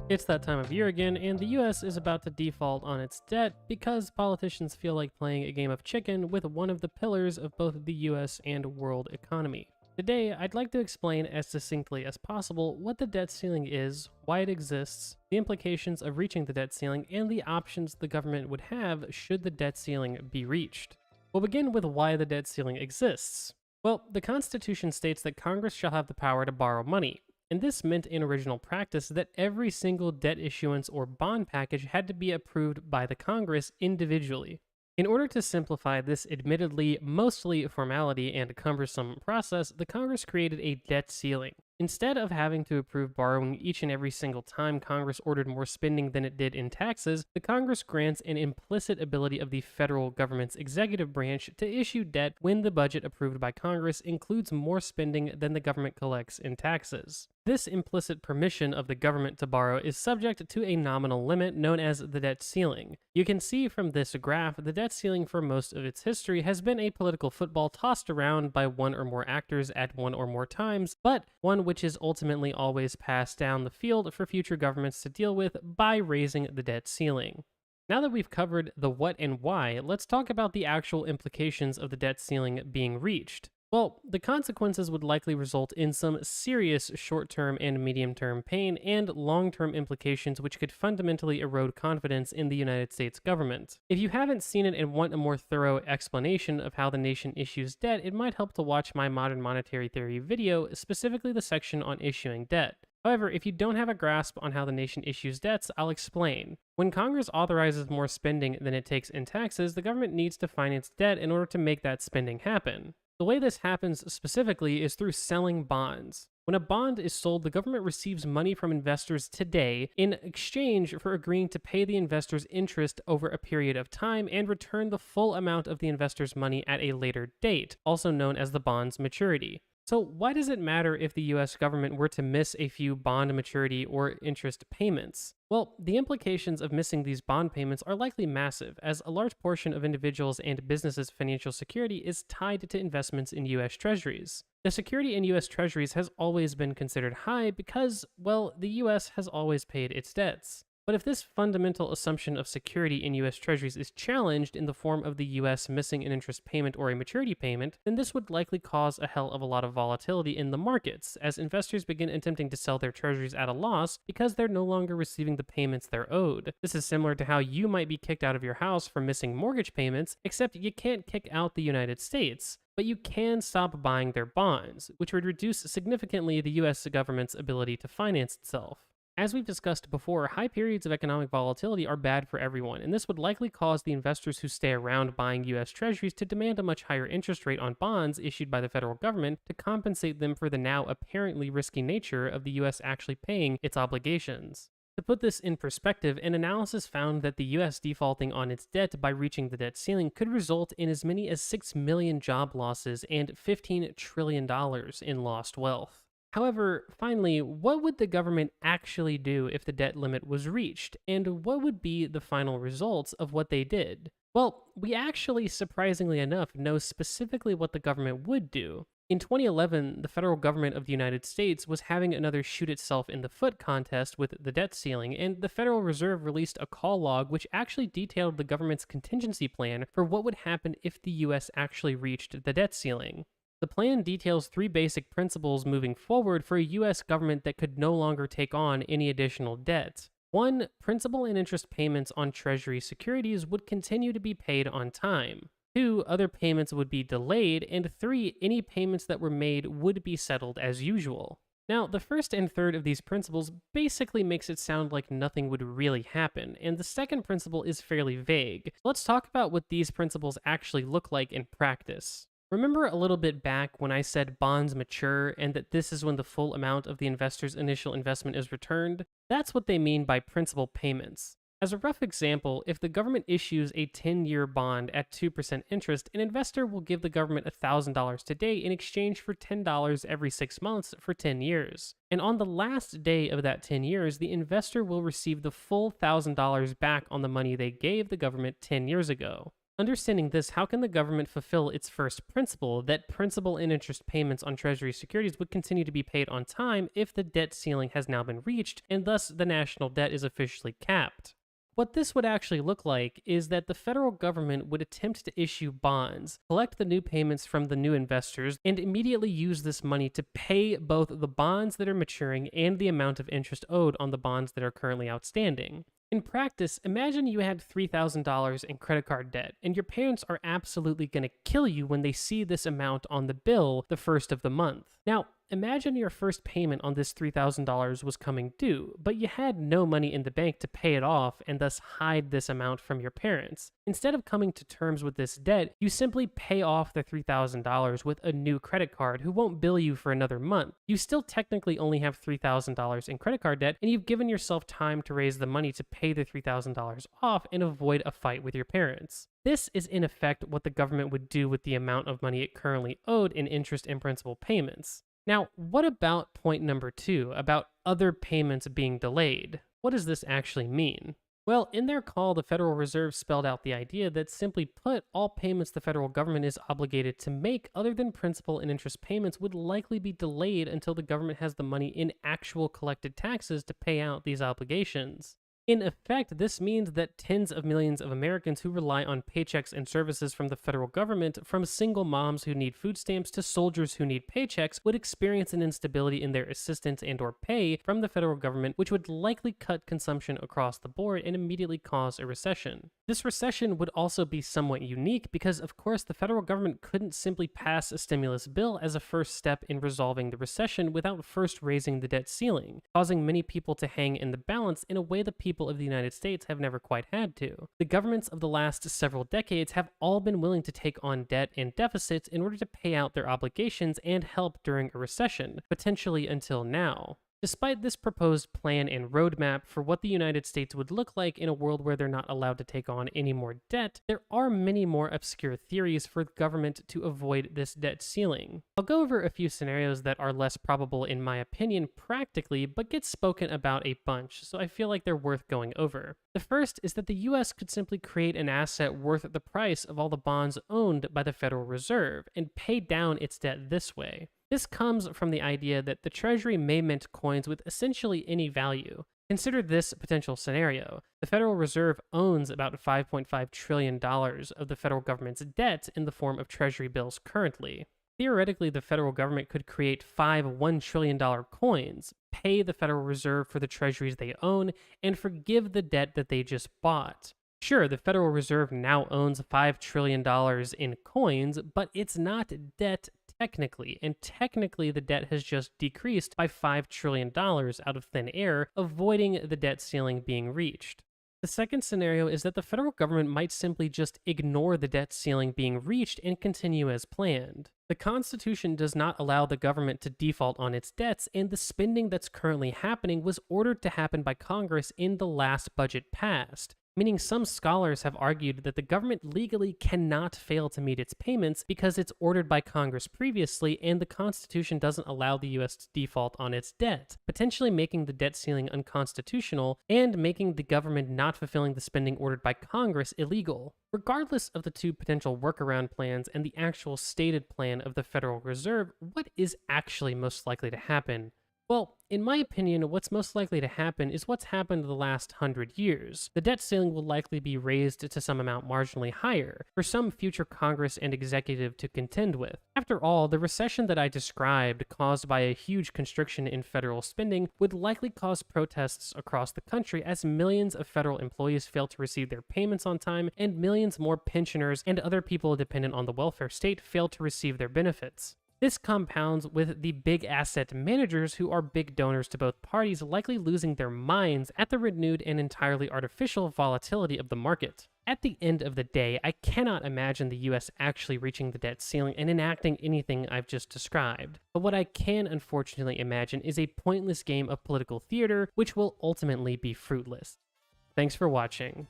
It's that time of year again, and the US is about to default on its debt because politicians feel like playing a game of chicken with one of the pillars of both the US and world economy. Today, I'd like to explain as succinctly as possible what the debt ceiling is, why it exists, the implications of reaching the debt ceiling, and the options the government would have should the debt ceiling be reached. We'll begin with why the debt ceiling exists. Well, the Constitution states that Congress shall have the power to borrow money, and this meant in original practice that every single debt issuance or bond package had to be approved by the Congress individually. In order to simplify this admittedly mostly formality and cumbersome process, the Congress created a debt ceiling. Instead of having to approve borrowing each and every single time Congress ordered more spending than it did in taxes, the Congress grants an implicit ability of the federal government's executive branch to issue debt when the budget approved by Congress includes more spending than the government collects in taxes. This implicit permission of the government to borrow is subject to a nominal limit known as the debt ceiling. You can see from this graph the debt ceiling for most of its history has been a political football tossed around by one or more actors at one or more times, but one which is ultimately always passed down the field for future governments to deal with by raising the debt ceiling. Now that we've covered the what and why, let's talk about the actual implications of the debt ceiling being reached. Well, the consequences would likely result in some serious short-term and medium-term pain and long-term implications which could fundamentally erode confidence in the United States government. If you haven't seen it and want a more thorough explanation of how the nation issues debt, it might help to watch my Modern Monetary Theory video, specifically the section on issuing debt. However, if you don't have a grasp on how the nation issues debts, I'll explain. When Congress authorizes more spending than it takes in taxes, the government needs to finance debt in order to make that spending happen. The way this happens specifically is through selling bonds. When a bond is sold, the government receives money from investors today in exchange for agreeing to pay the investors interest over a period of time and return the full amount of the investor's money at a later date, also known as the bond's maturity. So why does it matter if the US government were to miss a few bond maturity or interest payments? Well, the implications of missing these bond payments are likely massive, as a large portion of individuals' and businesses' financial security is tied to investments in US Treasuries. The security in US Treasuries has always been considered high because, well, the US has always paid its debts. But if this fundamental assumption of security in US Treasuries is challenged in the form of the US missing an interest payment or a maturity payment, then this would likely cause a hell of a lot of volatility in the markets, as investors begin attempting to sell their Treasuries at a loss because they're no longer receiving the payments they're owed. This is similar to how you might be kicked out of your house for missing mortgage payments, except you can't kick out the United States. But you can stop buying their bonds, which would reduce significantly the US government's ability to finance itself. As we've discussed before, high periods of economic volatility are bad for everyone, and this would likely cause the investors who stay around buying US Treasuries to demand a much higher interest rate on bonds issued by the federal government to compensate them for the now apparently risky nature of the US actually paying its obligations. To put this in perspective, an analysis found that the US defaulting on its debt by reaching the debt ceiling could result in as many as 6 million job losses and $15 trillion in lost wealth. However, finally, what would the government actually do if the debt limit was reached, and what would be the final results of what they did? Well, we actually, surprisingly enough, know specifically what the government would do. In 2011, the federal government of the United States was having another shoot itself in the foot contest with the debt ceiling, and the Federal Reserve released a call log which actually detailed the government's contingency plan for what would happen if the US actually reached the debt ceiling. The plan details 3 basic principles moving forward for a US government that could no longer take on any additional debt. 1. Principal and interest payments on Treasury securities would continue to be paid on time. 2. Other payments would be delayed. And 3. Any payments that were made would be settled as usual. Now, the first and third of these principles basically makes it sound like nothing would really happen, and the second principle is fairly vague. Let's talk about what these principles actually look like in practice. Remember a little bit back when I said bonds mature and that this is when the full amount of the investor's initial investment is returned? That's what they mean by principal payments. As a rough example, if the government issues a 10-year bond at 2% interest, an investor will give the government $1,000 today in exchange for $10 every 6 months for 10 years. And on the last day of that 10 years, the investor will receive the full $1,000 back on the money they gave the government 10 years ago. Understanding this, how can the government fulfill its first principle that principal and interest payments on Treasury securities would continue to be paid on time if the debt ceiling has now been reached and thus the national debt is officially capped? What this would actually look like is that the federal government would attempt to issue bonds, collect the new payments from the new investors, and immediately use this money to pay both the bonds that are maturing and the amount of interest owed on the bonds that are currently outstanding. In practice, imagine you had $3,000 in credit card debt, and your parents are absolutely going to kill you when they see this amount on the bill the first of the month. Now, imagine your first payment on this $3,000 was coming due, but you had no money in the bank to pay it off and thus hide this amount from your parents. Instead of coming to terms with this debt, you simply pay off the $3,000 with a new credit card who won't bill you for another month. You still technically only have $3,000 in credit card debt, and you've given yourself time to raise the money to pay the $3,000 off and avoid a fight with your parents. This is in effect what the government would do with the amount of money it currently owed in interest and principal payments. Now, what about point number 2, about other payments being delayed? What does this actually mean? Well, in their call, the Federal Reserve spelled out the idea that, simply put, all payments the federal government is obligated to make other than principal and interest payments would likely be delayed until the government has the money in actual collected taxes to pay out these obligations. In effect, this means that tens of millions of Americans who rely on paychecks and services from the federal government, from single moms who need food stamps to soldiers who need paychecks, would experience an instability in their assistance and/or pay from the federal government, which would likely cut consumption across the board and immediately cause a recession. This recession would also be somewhat unique because, of course, the federal government couldn't simply pass a stimulus bill as a first step in resolving the recession without first raising the debt ceiling, causing many people to hang in the balance in a way the people of the United States have never quite had to. The governments of the last several decades have all been willing to take on debt and deficits in order to pay out their obligations and help during a recession, potentially until now. Despite this proposed plan and roadmap for what the United States would look like in a world where they're not allowed to take on any more debt, there are many more obscure theories for the government to avoid this debt ceiling. I'll go over a few scenarios that are less probable in my opinion practically, but get spoken about a bunch, so I feel like they're worth going over. The first is that the US could simply create an asset worth the price of all the bonds owned by the Federal Reserve and pay down its debt this way. This comes from the idea that the Treasury may mint coins with essentially any value. Consider this potential scenario. The Federal Reserve owns about $5.5 trillion of the federal government's debt in the form of Treasury bills currently. Theoretically, the federal government could create 5 $1 trillion coins, pay the Federal Reserve for the treasuries they own, and forgive the debt that they just bought. Sure, the Federal Reserve now owns $5 trillion in coins, but it's not debt technically, and technically the debt has just decreased by $5 trillion out of thin air, avoiding the debt ceiling being reached. The second scenario is that the federal government might simply just ignore the debt ceiling being reached and continue as planned. The Constitution does not allow the government to default on its debts, and the spending that's currently happening was ordered to happen by Congress in the last budget passed. Meaning some scholars have argued that the government legally cannot fail to meet its payments because it's ordered by Congress previously and the Constitution doesn't allow the US to default on its debt, potentially making the debt ceiling unconstitutional and making the government not fulfilling the spending ordered by Congress illegal. Regardless of the two potential workaround plans and the actual stated plan of the Federal Reserve, what is actually most likely to happen? Well, in my opinion, what's most likely to happen is what's happened the last 100 years. The debt ceiling will likely be raised to some amount marginally higher for some future Congress and executive to contend with. After all, the recession that I described, caused by a huge constriction in federal spending, would likely cause protests across the country as millions of federal employees fail to receive their payments on time and millions more pensioners and other people dependent on the welfare state fail to receive their benefits. This compounds with the big asset managers who are big donors to both parties likely losing their minds at the renewed and entirely artificial volatility of the market. At the end of the day, I cannot imagine the US actually reaching the debt ceiling and enacting anything I've just described. But what I can unfortunately imagine is a pointless game of political theater which will ultimately be fruitless. Thanks for watching.